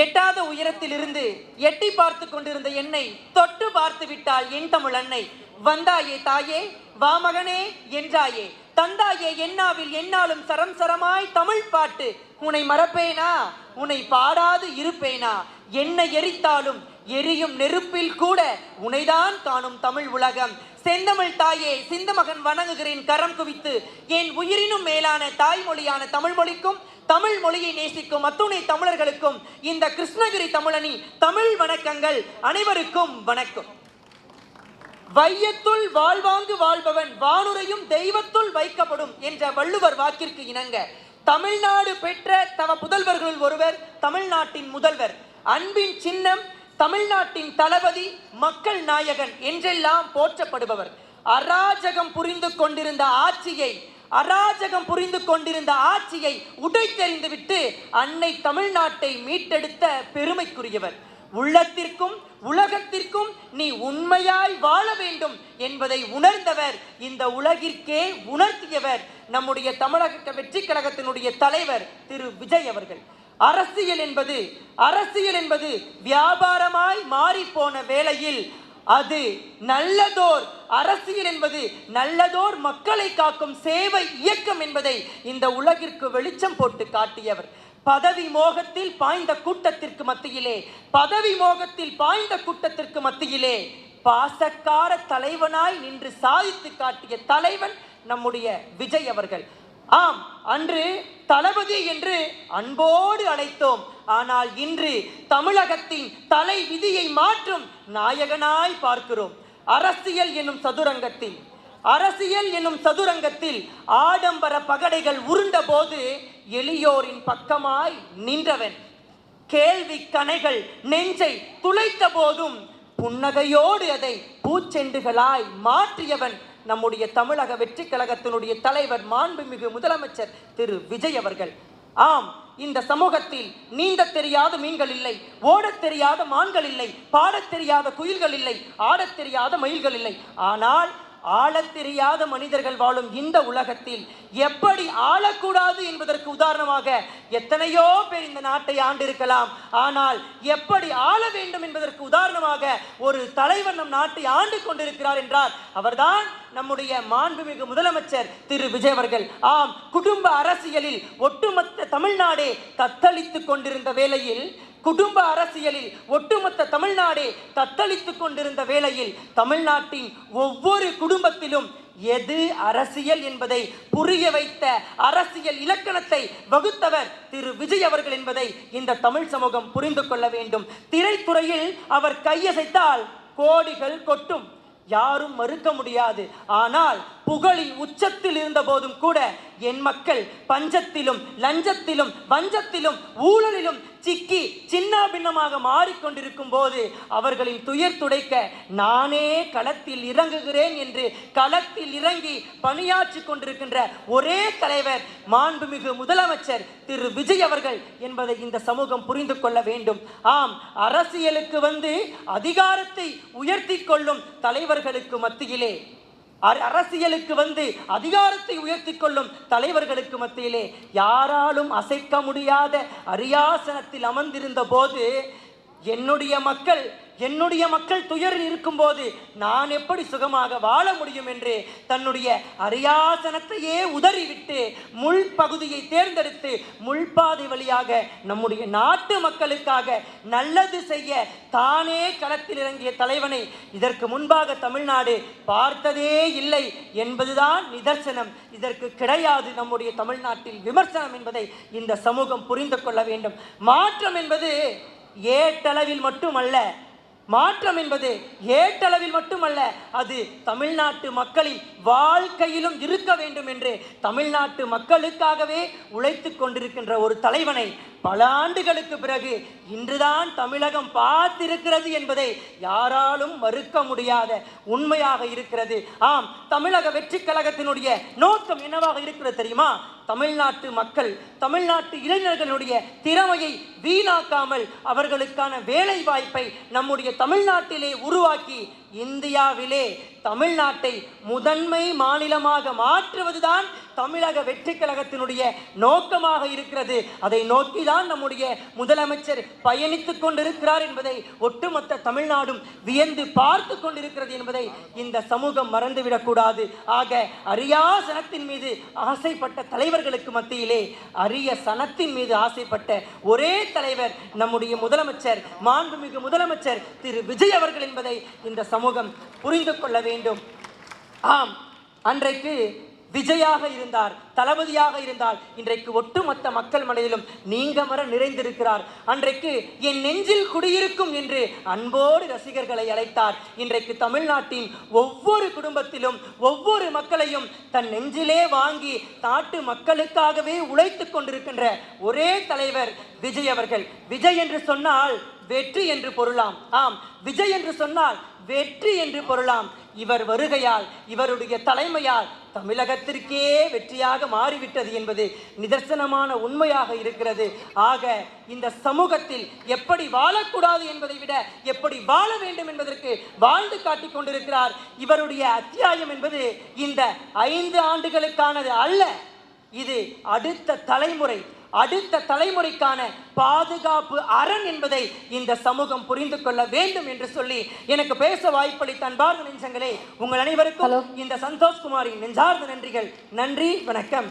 எட்டாத உயரத்திலிருந்து எட்டி பார்த்து கொண்டிருந்த என்னை தொட்டு பார்த்து விட்டாள் என் தமிழ் அன்னை. வந்தாயே தாயே, வா மகனே என்றாயே, தந்தாயே என்னாவில் என்னாலும் சரம் சரமாய் தமிழ் பாட்டு. உன்னை மறப்பேனா, உன்னை பாடாது இருப்பேனா? என்னை எரித்தாலும் எரியும் நெருப்பில் கூட உனைதான் காணும் தமிழ் உலகம். செந்தமிழ் தாயே, சிந்த மகன் வணங்குகிறேன் கரம் குவித்து. என் உயிரினும் மேலான தாய்மொழியான தமிழ் மொழிக்கும் தமிழ் மொழியை நேசிக்கும் அத்துணை தமிழர்களுக்கும் இந்த கிருஷ்ணகிரி தமிழனி தமிழ் வணக்கங்கள். அனைவருக்கும் வணக்கம். வையத்துள் வாழ்வாங்கு வாழ்பவன் வானுரையும் தெய்வத்துள் வைக்கப்படும் என்ற வள்ளுவர் வாக்கிற்கு இணங்க தமிழ்நாடு பெற்ற தவ புதல்வர்களுள் ஒருவர் தமிழ்நாட்டின் முதல்வர். அன்பின் சின்னம், தமிழ்நாட்டின் தளபதி, மக்கள் நாயகன் என்றெல்லாம் போற்றப்படுபவர். அராஜகம் புரிந்து கொண்டிருந்த ஆட்சியை உடைத்தெறிந்துவிட்டு அன்னை தமிழ்நாட்டை மீட்டெடுத்த பெருமைக்குரியவர். உள்ளத்திற்கும் உலகத்திற்கும் நீ உண்மையாய் வாழ வேண்டும் என்பதை உணர்ந்தவர், இந்த உலகிற்கே உணர்த்தியவர் நம்முடைய தமிழக வெற்றி கழகத்தினுடைய தலைவர் திரு விஜய் அவர்கள். அரசியல் என்பது வியாபாரமாய் மாறி போன வேளையில் அது நல்லதோர் அரசியல் என்பது நல்லதோர் மக்களை காக்கும் சேவை இயக்கம் என்பதை இந்த உலகிற்கு வெளிச்சம் போட்டு காட்டியவர். பதவி மோகத்தில் பாய்ந்த கூட்டத்திற்கு மத்தியிலே பாசக்கார தலைவனாய் நின்று சாதித்து காட்டிய தலைவன் நம்முடைய விஜய் அவர்கள். ஆம், அன்று தளபதி என்று அன்போடு அழைத்தோம். ஆனால் இன்று தமிழகத்தின் தலை விதியை மாற்றும் நாயகனாய் பார்க்கிறோம். அரசியல் என்னும் சதுரங்கத்தில் ஆடம்பர பகடைகள் உருண்ட போது எளியோரின் பக்கமாய் நின்றவன். கேள்வி கணைகள் நெஞ்சை துளைத்த போதும் புன்னகையோடு அதை பூச்செண்டுகளாய் மாற்றியவன் நம்முடைய தமிழக வெற்றி கழகத்தினுடைய தலைவர் மாண்புமிகு முதலமைச்சர் திரு விஜய் அவர்கள். ஆம், இந்த சமூகத்தில் நீந்த தெரியாத மீன்கள் இல்லை, ஓடத் தெரியாத மான்கள் இல்லை, பாடத் தெரியாத குயில்கள் இல்லை, ஆடத் தெரியாத மயில்கள் இல்லை. ஆனால் ஆளத் தெரியாத மனிதர்கள் வாழும் இந்த உலகத்தில் எப்படி ஆளக்கூடாது என்பதற்கு உதாரணமாக எத்தனையோ பேர் இந்த நாட்டை ஆண்டிருக்கலாம். ஆனால் எப்படி ஆள வேண்டும் என்பதற்கு உதாரணமாக ஒரு தலைவர் நம் நாட்டை ஆண்டு கொண்டிருக்கிறார் என்றார் அவர்தான் நம்முடைய மாண்புமிகு முதலமைச்சர் திரு விஜய் அவர்கள். ஆம், குடும்ப அரசியலில் ஒட்டுமொத்த தமிழ்நாடே தத்தளித்துக் கொண்டிருந்த வேளையில் தமிழ்நாட்டின் ஒவ்வொரு குடும்பத்திலும் எது அரசியல் என்பதை புரிய வைத்த அரசியல் இலக்கணத்தை வகுத்தவர் திரு விஜய் அவர்கள் என்பதை இந்த தமிழ் சமூகம் புரிந்து கொள்ள வேண்டும். திரைத்துறையில் அவர் கையசைத்தால் கோடிகள் கொட்டும், யாரும் மறுக்க முடியாது. ஆனால் புகழின் உச்சத்தில் இருந்த போதும் கூட என் மக்கள் பஞ்சத்திலும் லஞ்சத்திலும் வஞ்சத்திலும் ஊழலிலும் சிக்கி சின்ன பின்னமாக மாறிக்கொண்டிருக்கும் போது அவர்களின் துயர் துடைக்க நானே களத்தில் இறங்குகிறேன் என்று களத்தில் இறங்கி பணியாற்றி கொண்டிருக்கின்ற ஒரே தலைவர் மாண்புமிகு முதலமைச்சர் திரு விஜய் அவர்கள் என்பதை இந்த சமூகம் புரிந்து கொள்ள வேண்டும். ஆம், அரசியலுக்கு அதிகாரத்தை உயர்த்தி கொள்ளும் தலைவர்களுக்கு மத்தியிலே யாராலும் அசைக்க முடியாத அரியாசனத்தில் அமர்ந்திருந்த போது என்னுடைய மக்கள் துயரில் இருக்கும் போது நான் எப்படி சுகமாக வாழ முடியும் என்று தன்னுடைய அரியாசனத்தையே உதறிவிட்டு முள் பகுதியை தேர்ந்தெடுத்து முள்பாதை வழியாக நம்முடைய நாட்டு மக்களுக்காக நல்லது செய்ய தானே களத்தில் இறங்கிய தலைவனை இதற்கு முன்பாக தமிழ்நாடு பார்த்ததே இல்லை என்பதுதான் நிதர்சனம். இதற்கு கிடையாது நம்முடைய தமிழ்நாட்டில் விமர்சனம் என்பதை இந்த சமூகம் புரிந்து கொள்ள வேண்டும். மாற்றம் என்பது ஏட்டளவில் மட்டுமல்ல, அது தமிழ்நாட்டு மக்களின் வாழ்க்கையிலும் இருக்க வேண்டும் என்று தமிழ்நாட்டு மக்களுக்காகவே உழைத்துக் கொண்டிருக்கின்ற ஒரு தலைவனை பல ஆண்டுகளுக்கு பிறகு இன்றுதான் தமிழகம் பார்த்திருக்கிறது என்பதை யாராலும் மறுக்க முடியாத உண்மையாக இருக்கிறது. ஆம், தமிழக வெற்றி கழகத்தினுடைய நோக்கம் என்னவாக இருக்கிறது தெரியுமா? தமிழ்நாட்டு இளைஞர்களுடைய திறமையை வீணாக்காமல் அவர்களுக்கான வேலை வாய்ப்பை நம்முடைய தமிழ்நாட்டிலே உருவாக்கி இந்தியாவிலே தமிழ்நாட்டை முதன்மை மாநிலமாக மாற்றுவதுதான் தமிழக வெற்றி கழகத்தினுடைய நோக்கமாக இருக்கிறது. அதை நோக்கிதான் நம்முடைய முதலமைச்சர் பயணித்துக் கொண்டிருக்கிறார் என்பதை ஒட்டுமொத்த தமிழ்நாடும் வியந்து பார்த்து கொண்டிருக்கிறது என்பதை இந்த சமூகம் மறந்துவிடக்கூடாது. ஆக அரியா சனத்தின் மீது ஆசைப்பட்ட தலைவர்களுக்கு மத்தியிலே அரிய சனத்தின் மீது ஆசைப்பட்ட ஒரே தலைவர் நம்முடைய முதலமைச்சர், மாண்புமிகு முதலமைச்சர் திரு விஜய் அவர்கள் என்பதை இந்த சமூகம் புரிந்து கொள்ள வேண்டும். ஆம், அன்றைக்கு விஜயாக இருந்தார், தளபதியாக இருந்தால் இன்றைக்கு ஒட்டுமொத்த மக்கள் மனதிலும் நீங்கமர நிறைந்திருக்கிறார். அன்றைக்கு என் நெஞ்சில் குடியிருக்கும் என்று அன்போடு ரசிகர்களை அழைத்தார். இன்றைக்கு தமிழ்நாட்டின் ஒவ்வொரு குடும்பத்திலும் ஒவ்வொரு மக்களையும் தன் நெஞ்சிலே வாங்கி நாட்டு மக்களுக்காகவே உழைத்துக் கொண்டிருக்கின்ற ஒரே தலைவர் விஜய் அவர்கள். விஜய் என்று சொன்னால் வெற்றி என்று பொருளாம். ஆம், விஜய் என்று சொன்னால் வெற்றி என்று பொருளாம். இவர் வருகையால், இவருடைய தலைமையால் தமிழகத்திற்கே வெற்றியாக மாறிவிட்டது என்பது நிதர்சனமான உண்மையாக இருக்கிறது. ஆக இந்த சமூகத்தில் எப்படி வாழக்கூடாது என்பதை விட எப்படி வாழ வேண்டும் என்பதற்கு வாழ்ந்து காட்டிக் கொண்டிருக்கிறார். இவருடைய அத்தியாயம் என்பது இந்த 5 ஆண்டுகளுக்கானது அல்ல, இது அடுத்த தலைமுறைக்கான பாதுகாப்பு அரண் என்பதை இந்த சமூகம் புரிந்து கொள்ள வேண்டும் என்று சொல்லி எனக்கு பேச வாய்ப்பளித்த அன்பார்ந்த நெஞ்சங்களே, உங்கள் அனைவருக்கும் இந்த சந்தோஷ்குமாரின் நெஞ்சார்ந்த நன்றிகள். நன்றி, வணக்கம்.